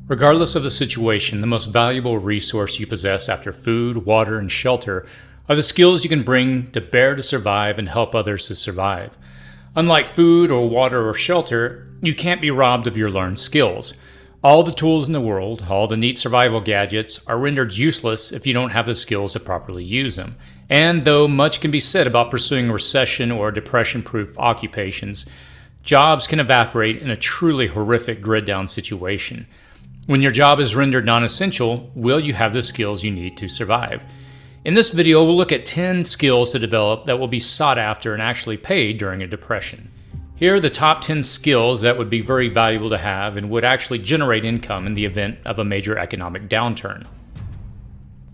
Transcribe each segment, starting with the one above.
Regardless of the situation, the most valuable resource you possess after food, water, and shelter are the skills you can bring to bear to survive and help others to survive. Unlike food or water or shelter, you can't be robbed of your learned skills. All the tools in the world, all the neat survival gadgets, are rendered useless if you don't have the skills to properly use them. And though much can be said about pursuing recession or depression-proof occupations, jobs can evaporate in a truly horrific grid-down situation. When your job is rendered non-essential, will you have the skills you need to survive? In this video, we'll look at 10 skills to develop that will be sought after and actually paid during a depression. Here are the top 10 skills that would be very valuable to have and would actually generate income in the event of a major economic downturn.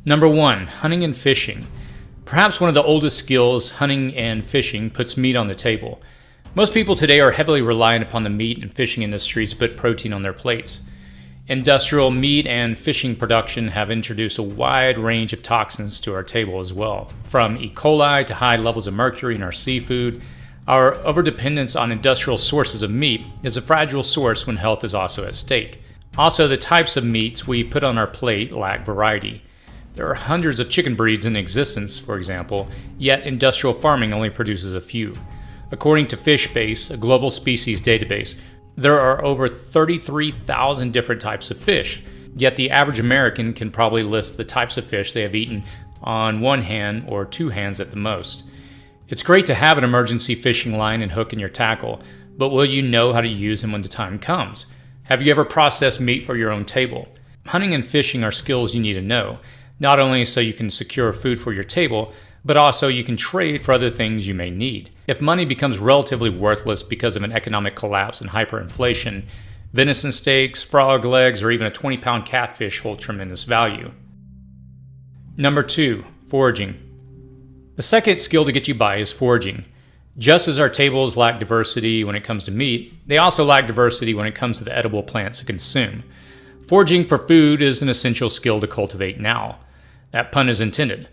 Number 1, hunting and fishing. Perhaps one of the oldest skills, hunting and fishing, puts meat on the table. Most people today are heavily reliant upon the meat and fishing industries to put protein on their plates. Industrial meat and fishing production have introduced a wide range of toxins to our table as well. From E. coli to high levels of mercury in our seafood, our overdependence on industrial sources of meat is a fragile source when health is also at stake. Also, the types of meats we put on our plate lack variety. There are hundreds of chicken breeds in existence, for example, yet industrial farming only produces a few. According to FishBase, a global species database, there are over 33,000 different types of fish, yet the average American can probably list the types of fish they have eaten on one hand or two hands at the most. It's great to have an emergency fishing line and hook in your tackle, but will you know how to use them when the time comes? Have you ever processed meat for your own table? Hunting and fishing are skills you need to know, not only so you can secure food for your table, but also you can trade for other things you may need. If money becomes relatively worthless because of an economic collapse and hyperinflation, venison steaks, frog legs, or even a 20-pound catfish hold tremendous value. Number 2, foraging. The second skill to get you by is foraging. Just as our tables lack diversity when it comes to meat, they also lack diversity when it comes to the edible plants to consume. Foraging for food is an essential skill to cultivate now. That pun is intended.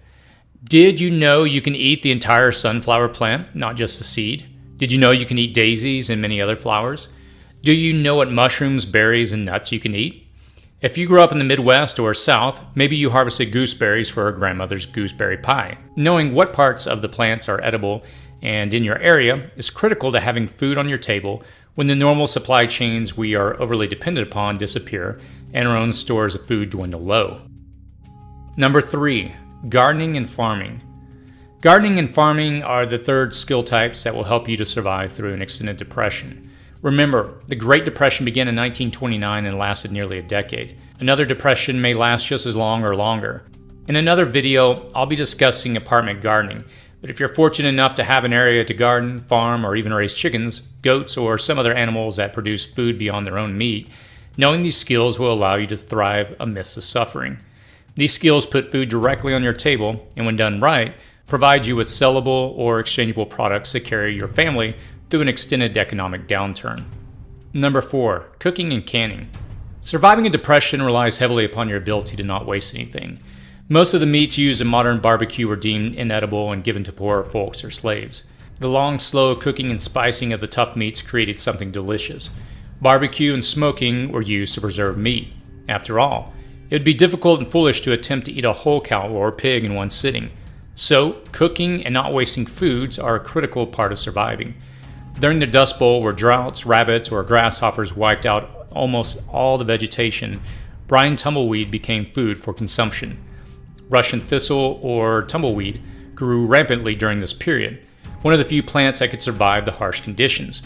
Did you know you can eat the entire sunflower plant, not just the seed? Did you know you can eat daisies and many other flowers? Do you know what mushrooms, berries, and nuts you can eat? If you grew up in the Midwest or South, maybe you harvested gooseberries for a grandmother's gooseberry pie. Knowing what parts of the plants are edible and in your area is critical to having food on your table when the normal supply chains we are overly dependent upon disappear and our own stores of food dwindle low. Number 3, gardening and farming. Gardening and farming are the third skill types that will help you to survive through an extended depression. Remember, the Great Depression began in 1929 and lasted nearly a decade. Another depression may last just as long or longer. In another video, I'll be discussing apartment gardening, but if you're fortunate enough to have an area to garden, farm, or even raise chickens, goats, or some other animals that produce food beyond their own meat, knowing these skills will allow you to thrive amidst the suffering. These skills put food directly on your table, and when done right, provide you with sellable or exchangeable products that carry your family through an extended economic downturn. Number 4, cooking and canning. Surviving a depression relies heavily upon your ability to not waste anything. Most of the meats used in modern barbecue were deemed inedible and given to poor folks or slaves. The long, slow cooking and spicing of the tough meats created something delicious. Barbecue and smoking were used to preserve meat. After all, it would be difficult and foolish to attempt to eat a whole cow or pig in one sitting. So, cooking and not wasting foods are a critical part of surviving. During the Dust Bowl, where droughts, rabbits, or grasshoppers wiped out almost all the vegetation, brine tumbleweed became food for consumption. Russian thistle, or tumbleweed, grew rampantly during this period, one of the few plants that could survive the harsh conditions.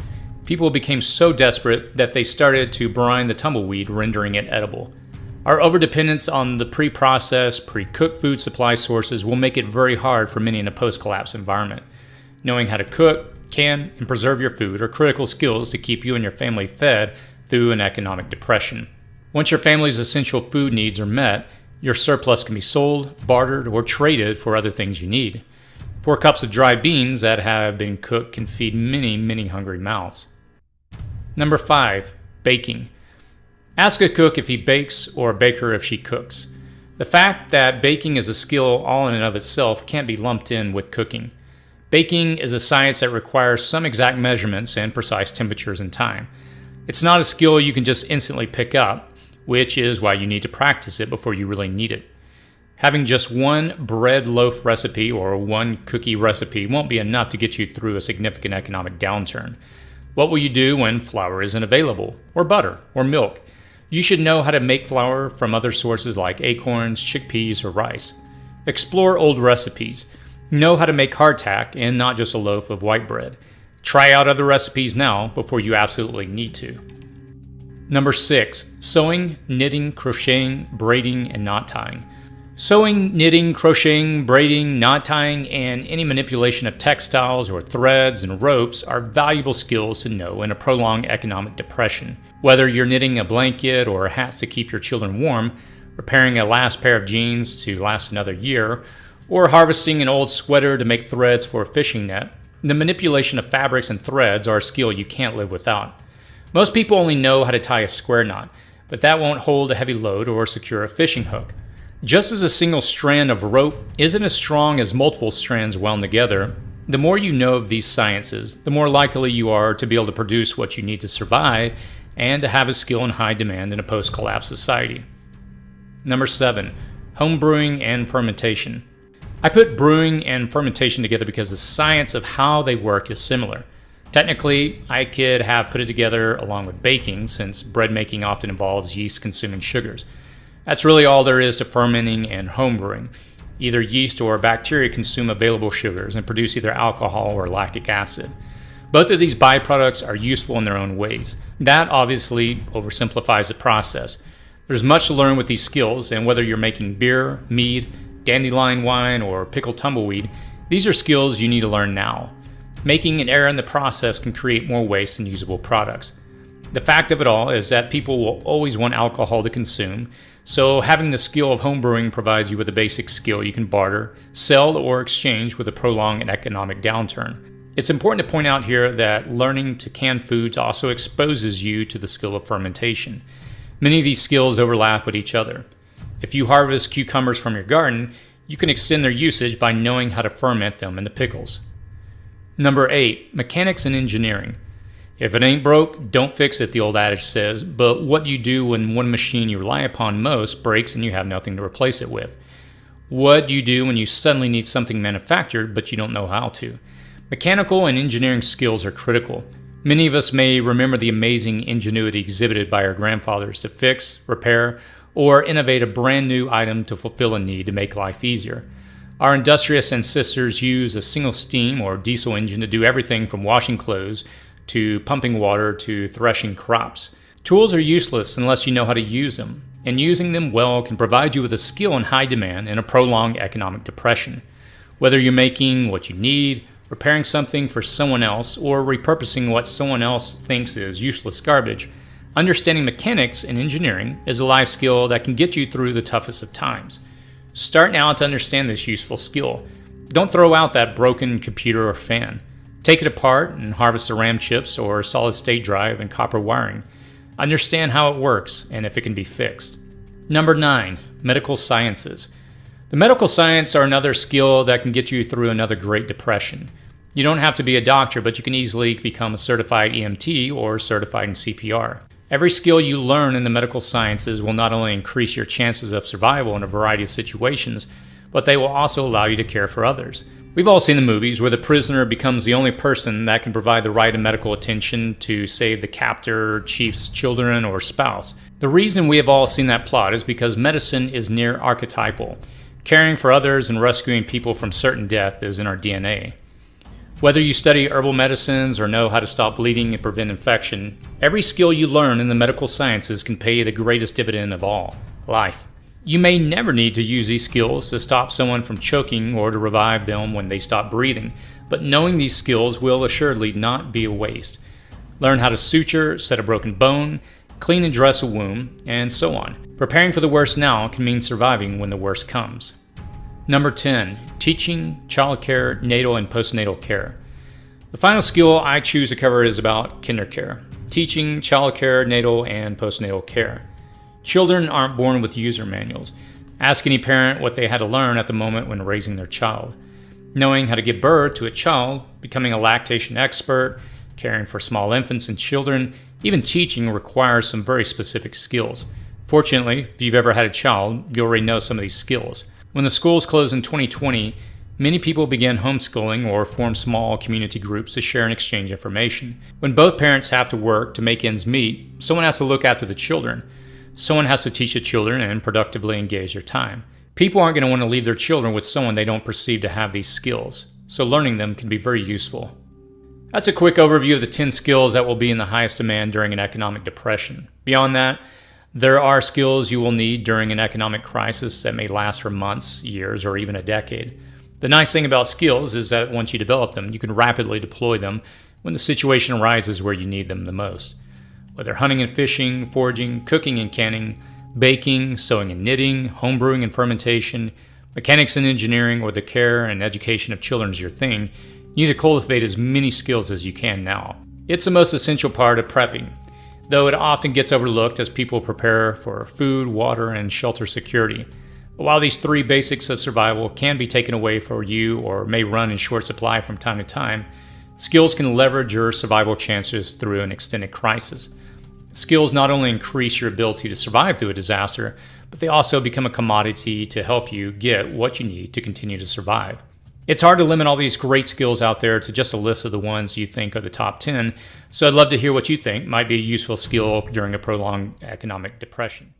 People became so desperate that they started to brine the tumbleweed, rendering it edible. Our overdependence on the pre-processed, pre-cooked food supply sources will make it very hard for many in a post-collapse environment. Knowing how to cook, can, and preserve your food are critical skills to keep you and your family fed through an economic depression. Once your family's essential food needs are met, your surplus can be sold, bartered, or traded for other things you need. 4 cups of dry beans that have been cooked can feed many, many hungry mouths. Number 5, baking. Ask a cook if he bakes or a baker if she cooks. The fact that baking is a skill all in and of itself can't be lumped in with cooking. Baking is a science that requires some exact measurements and precise temperatures and time. It's not a skill you can just instantly pick up. which is why you need to practice it before you really need it. Having just one bread loaf recipe or one cookie recipe won't be enough to get you through a significant economic downturn. What will you do when flour isn't available, or butter, or milk? You should know how to make flour from other sources like acorns, chickpeas, or rice. Explore old recipes. Know how to make hardtack and not just a loaf of white bread. Try out other recipes now before you absolutely need to. Number 6. Sewing, knitting, crocheting, braiding, and knot tying. Sewing, knitting, crocheting, braiding, knot tying, and any manipulation of textiles or threads and ropes are valuable skills to know in a prolonged economic depression. Whether you're knitting a blanket or hats to keep your children warm, repairing a last pair of jeans to last another year, or harvesting an old sweater to make threads for a fishing net, the manipulation of fabrics and threads are a skill you can't live without. Most people only know how to tie a square knot, but that won't hold a heavy load or secure a fishing hook. Just as a single strand of rope isn't as strong as multiple strands wound together, the more you know of these sciences, the more likely you are to be able to produce what you need to survive and to have a skill in high demand in a post-collapse society. Number 7. Home brewing and fermentation. I put brewing and fermentation together because the science of how they work is similar. Technically, I could have put it together along with baking, since bread making often involves yeast consuming sugars. That's really all there is to fermenting and homebrewing. Either yeast or bacteria consume available sugars and produce either alcohol or lactic acid. Both of these byproducts are useful in their own ways. That obviously oversimplifies the process. There's much to learn with these skills, and whether you're making beer, mead, dandelion wine, or pickled tumbleweed, these are skills you need to learn now. Making an error in the process can create more waste than usable products. The fact of it all is that people will always want alcohol to consume, so having the skill of homebrewing provides you with a basic skill you can barter, sell, or exchange with a prolonged economic downturn. It's important to point out here that learning to can foods also exposes you to the skill of fermentation. Many of these skills overlap with each other. If you harvest cucumbers from your garden, you can extend their usage by knowing how to ferment them into pickles. Number 8. Mechanics and engineering. If it ain't broke, don't fix it, the old adage says, but what do you do when one machine you rely upon most breaks and you have nothing to replace it with? What do you do when you suddenly need something manufactured but you don't know how to? Mechanical and engineering skills are critical. Many of us may remember the amazing ingenuity exhibited by our grandfathers to fix, repair, or innovate a brand new item to fulfill a need to make life easier. Our industrious ancestors used a single steam or diesel engine to do everything from washing clothes to pumping water to threshing crops. Tools are useless unless you know how to use them, and using them well can provide you with a skill in high demand in a prolonged economic depression. Whether you're making what you need, repairing something for someone else, or repurposing what someone else thinks is useless garbage, understanding mechanics and engineering is a life skill that can get you through the toughest of times. Start now to understand this useful skill. Don't throw out that broken computer or fan. Take it apart and harvest the RAM chips or solid-state drive and copper wiring. Understand how it works and if it can be fixed. Number 9. Medical sciences. The medical science are another skill that can get you through another Great Depression. You don't have to be a doctor, but you can easily become a certified EMT or certified in CPR. Every skill you learn in the medical sciences will not only increase your chances of survival in a variety of situations, but they will also allow you to care for others. We've all seen the movies where the prisoner becomes the only person that can provide the right medical attention to save the captor, chief's children, or spouse. The reason we have all seen that plot is because medicine is near archetypal. Caring for others and rescuing people from certain death is in our DNA. Whether you study herbal medicines or know how to stop bleeding and prevent infection, every skill you learn in the medical sciences can pay the greatest dividend of all: life. You may never need to use these skills to stop someone from choking or to revive them when they stop breathing, but knowing these skills will assuredly not be a waste. Learn how to suture, set a broken bone, clean and dress a wound, and so on. Preparing for the worst now can mean surviving when the worst comes. Number 10. Teaching, childcare, natal and postnatal care. The final skill I choose to cover is about kindercare. Teaching, childcare, natal, and postnatal care. Children aren't born with user manuals. Ask any parent what they had to learn at the moment when raising their child. Knowing how to give birth to a child, becoming a lactation expert, caring for small infants and children, even teaching requires some very specific skills. Fortunately, if you've ever had a child, you already know some of these skills. When the schools closed in 2020, many people began homeschooling or formed small community groups to share and exchange information. When both parents have to work to make ends meet, someone has to look after the children. Someone has to teach the children and productively engage their time. People aren't going to want to leave their children with someone they don't perceive to have these skills, so learning them can be very useful. That's a quick overview of the 10 skills that will be in the highest demand during an economic depression. Beyond that, there are skills you will need during an economic crisis that may last for months, years, or even a decade. The nice thing about skills is that once you develop them, you can rapidly deploy them when the situation arises where you need them the most. Whether hunting and fishing, foraging, cooking and canning, baking, sewing and knitting, homebrewing and fermentation, mechanics and engineering, or the care and education of children is your thing, you need to cultivate as many skills as you can now. It's the most essential part of prepping, though it often gets overlooked as people prepare for food, water, and shelter security. But while these 3 basics of survival can be taken away for you or may run in short supply from time to time, skills can leverage your survival chances through an extended crisis. Skills not only increase your ability to survive through a disaster, but they also become a commodity to help you get what you need to continue to survive. It's hard to limit all these great skills out there to just a list of the ones you think are the top 10, so I'd love to hear what you think might be a useful skill during a prolonged economic depression.